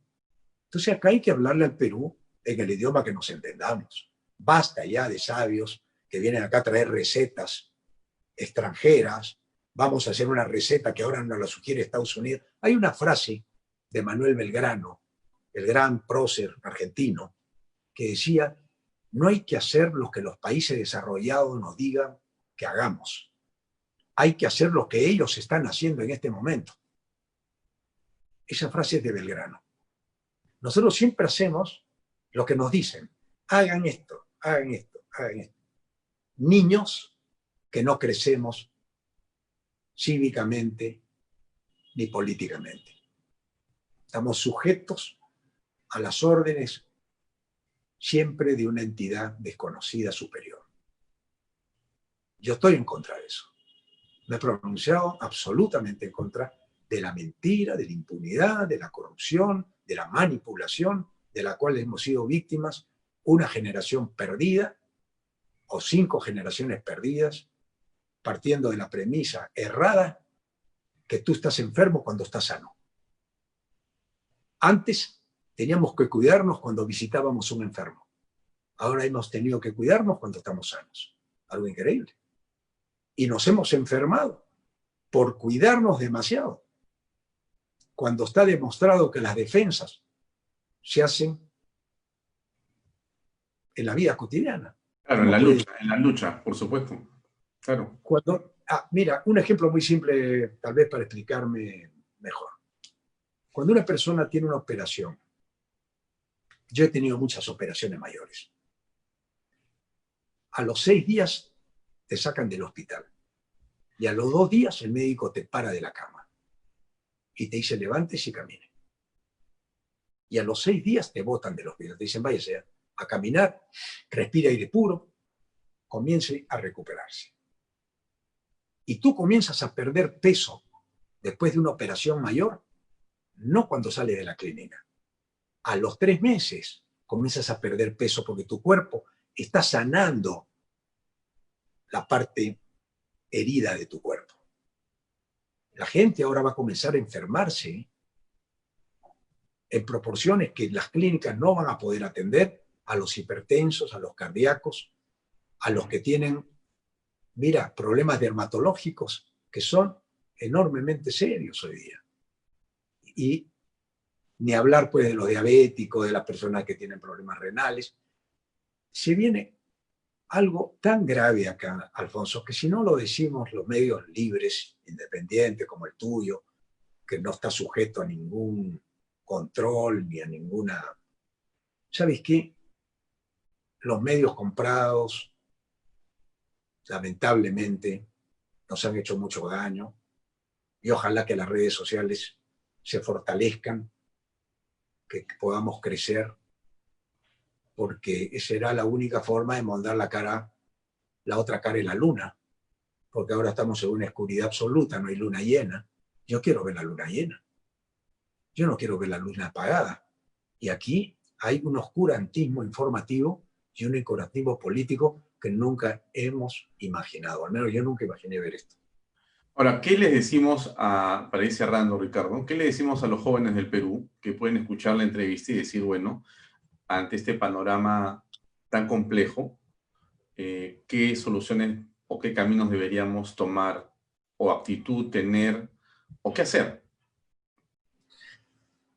Entonces acá hay que hablarle al Perú en el idioma que nos entendamos. Basta ya de sabios que vienen acá a traer recetas extranjeras. Vamos a hacer una receta que ahora nos la sugiere Estados Unidos. Hay una frase de Manuel Belgrano, el gran prócer argentino, que decía: no hay que hacer lo que los países desarrollados nos digan que hagamos. Hay que hacer lo que ellos están haciendo en este momento. Esa frase es de Belgrano. Nosotros siempre hacemos lo que nos dicen. Hagan esto, hagan esto, hagan esto. Niños que no crecemos cívicamente ni políticamente. Estamos sujetos a las órdenes siempre de una entidad desconocida superior. Yo estoy en contra de eso. Me he pronunciado absolutamente en contra de la mentira, de la impunidad, de la corrupción, de la manipulación, de la cual hemos sido víctimas una generación perdida o 5 generaciones perdidas, partiendo de la premisa errada que tú estás enfermo cuando estás sano. Antes teníamos que cuidarnos cuando visitábamos a un enfermo. Ahora hemos tenido que cuidarnos cuando estamos sanos. Algo increíble. Y nos hemos enfermado por cuidarnos demasiado, cuando está demostrado que las defensas se hacen en la vida cotidiana. Claro, en la lucha, por supuesto. Claro. Mira, un ejemplo muy simple, tal vez para explicarme mejor. Cuando una persona tiene una operación, yo he tenido muchas operaciones mayores. A los 6 días te sacan del hospital. Y a los 2 días el médico te para de la cama y te dice: levántese y camine. Y a los 6 días te botan del hospital. Te dicen: váyase a caminar, respire aire puro, comience a recuperarse. Y tú comienzas a perder peso después de una operación mayor, no cuando sales de la clínica. A los 3 meses comienzas a perder peso porque tu cuerpo está sanando la parte herida de tu cuerpo. La gente ahora va a comenzar a enfermarse en proporciones que las clínicas no van a poder atender, a los hipertensos, a los cardíacos, a los que tienen, mira, problemas dermatológicos que son enormemente serios hoy día. Y ni hablar pues de los diabéticos, de las personas que tienen problemas renales. Se viene algo tan grave acá, Alfonso, que si no lo decimos los medios libres, independientes como el tuyo, que no está sujeto a ningún control ni a ninguna... ¿Sabes qué? Los medios comprados, lamentablemente, nos han hecho mucho daño, y ojalá que las redes sociales se fortalezcan, que podamos crecer, porque será la única forma de mostrar la otra cara en la luna, porque ahora estamos en una oscuridad absoluta, no hay luna llena. Yo quiero ver la luna llena. Yo no quiero ver la luna apagada. Y aquí hay un oscurantismo informativo y un oscurantismo político que nunca hemos imaginado. Al menos yo nunca imaginé ver esto. Ahora, ¿qué les decimos para ir cerrando, Ricardo? ¿Qué le decimos a los jóvenes del Perú que pueden escuchar la entrevista y decir, bueno, ante este panorama tan complejo, qué soluciones o qué caminos deberíamos tomar o actitud tener o qué hacer?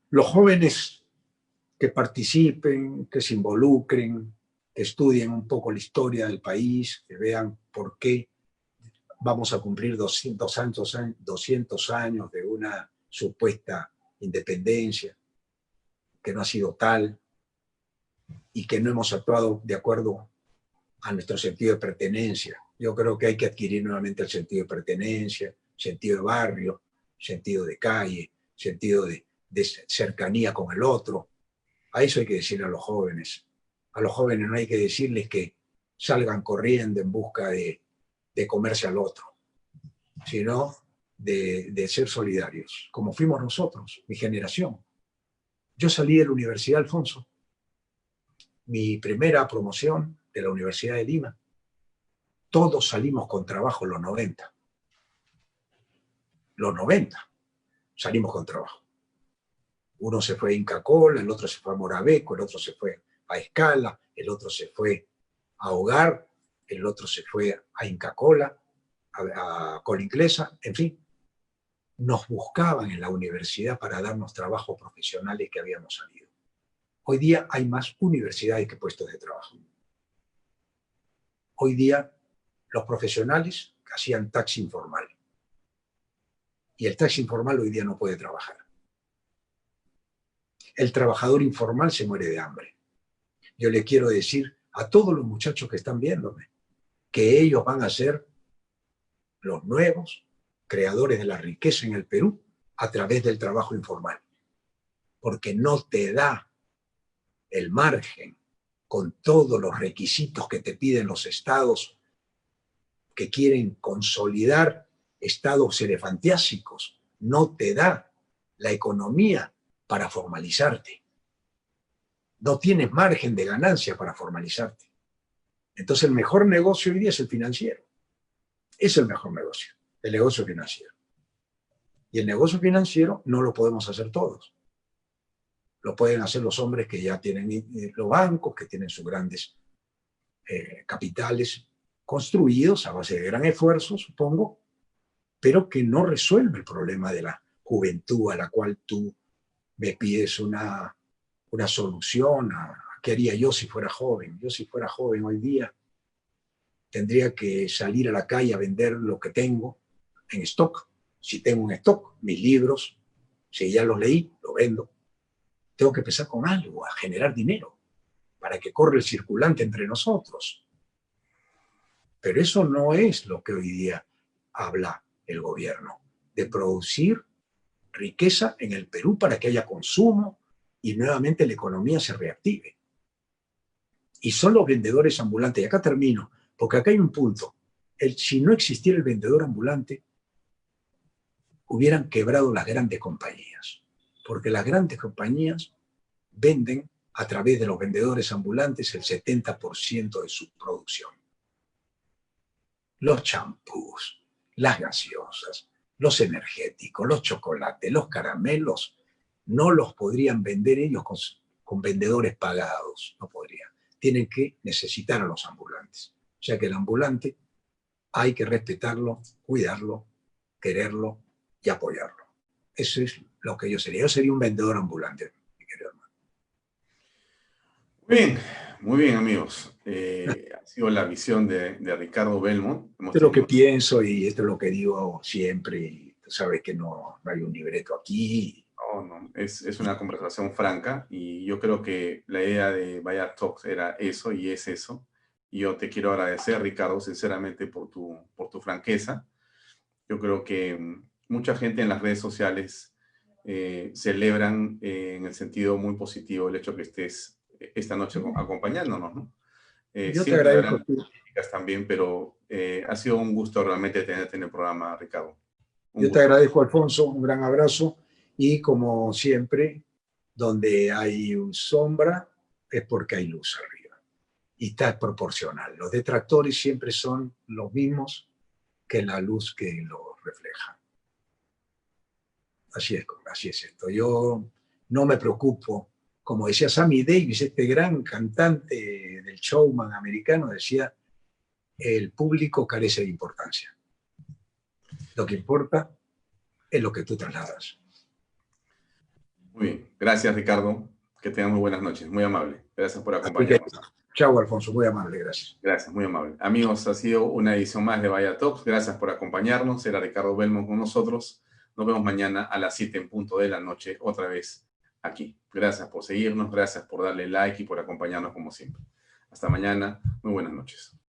Los jóvenes que participen, que se involucren, que estudien un poco la historia del país, que vean por qué vamos a cumplir 200 años de una supuesta independencia, que no ha sido tal, y que no hemos actuado de acuerdo a nuestro sentido de pertenencia. Yo creo que hay que adquirir nuevamente el sentido de pertenencia, sentido de barrio, sentido de calle, sentido de cercanía con el otro. A eso hay que decirle a los jóvenes. A los jóvenes no hay que decirles que salgan corriendo en busca de comerse al otro, sino de ser solidarios, como fuimos nosotros, mi generación. Yo salí de la Universidad Alfonso, mi primera promoción de la Universidad de Lima. Todos salimos con trabajo en los 90. los 90, salimos con trabajo. Uno se fue a Inca Kola, el otro se fue a Morabeco, el otro se fue a Escala, el otro se fue a Hogar, el otro se fue a Inca Kola, a Cola Inglesa, en fin. Nos buscaban en la universidad para darnos trabajos profesionales que habíamos salido. Hoy día hay más universidades que puestos de trabajo. Hoy día los profesionales hacían taxi informal. Y el taxi informal hoy día no puede trabajar. El trabajador informal se muere de hambre. Yo le quiero decir a todos los muchachos que están viéndome que ellos van a ser los nuevos creadores de la riqueza en el Perú a través del trabajo informal. Porque no te da el margen con todos los requisitos que te piden los estados que quieren consolidar estados elefantiásicos. No te da la economía para formalizarte. No tienes margen de ganancia para formalizarte. Entonces el mejor negocio hoy día es el financiero. Es el mejor negocio, el negocio financiero. Y el negocio financiero no lo podemos hacer todos. Lo pueden hacer los hombres que ya tienen los bancos, que tienen sus grandes capitales construidos a base de gran esfuerzo, supongo, pero que no resuelve el problema de la juventud a la cual tú me pides una solución a qué haría yo si fuera joven. Yo si fuera joven hoy día tendría que salir a la calle a vender lo que tengo en stock. Si tengo un stock, mis libros, si ya los leí, lo vendo. Tengo que empezar con algo, a generar dinero, para que corra el circulante entre nosotros. Pero eso no es lo que hoy día habla el gobierno, de producir riqueza en el Perú para que haya consumo y nuevamente la economía se reactive. Y son los vendedores ambulantes, y acá termino, porque acá hay un punto. Si no existiera el vendedor ambulante, hubieran quebrado las grandes compañías, porque las grandes compañías venden a través de los vendedores ambulantes el 70% de su producción. Los champús, las gaseosas, los energéticos, los chocolates, los caramelos, no los podrían vender ellos con vendedores pagados, no podrían. Tienen que necesitar a los ambulantes. O sea que el ambulante hay que respetarlo, cuidarlo, quererlo y apoyarlo. Eso es lo que yo sería. Yo sería un vendedor ambulante, mi querido hermano. Muy bien, amigos. Ha sido la visión de Ricardo Belmont. Esto es lo que pienso y esto es lo que digo siempre. Y tú sabes que no hay un libreto aquí. No, es una conversación franca y yo creo que la idea de Vaya Talks era eso y es eso. Y yo te quiero agradecer, Ricardo, sinceramente por tu franqueza. Yo creo que mucha gente en las redes sociales celebran en el sentido muy positivo el hecho que estés esta noche acompañándonos, ¿no? Yo te agradezco. También, pero ha sido un gusto realmente tenerte en el programa, Ricardo. Yo te agradezco, Alfonso, un gran abrazo y como siempre, donde hay sombra es porque hay luz arriba y está proporcional. Los detractores siempre son los mismos que la luz que lo refleja. Así es esto. Yo no me preocupo. Como decía Sammy Davis, este gran cantante del showman americano, decía, el público carece de importancia. Lo que importa es lo que tú trasladas. Muy bien. Gracias, Ricardo. Que tengan muy buenas noches. Muy amable. Gracias por acompañarnos. Chao, Alfonso. Muy amable. Gracias. Gracias. Muy amable. Amigos, ha sido una edición más de Vaya Talks. Gracias por acompañarnos. Era Ricardo Belmont con nosotros. Nos vemos mañana a las 7 en punto de la noche, otra vez aquí. Gracias por seguirnos, gracias por darle like y por acompañarnos como siempre. Hasta mañana, muy buenas noches.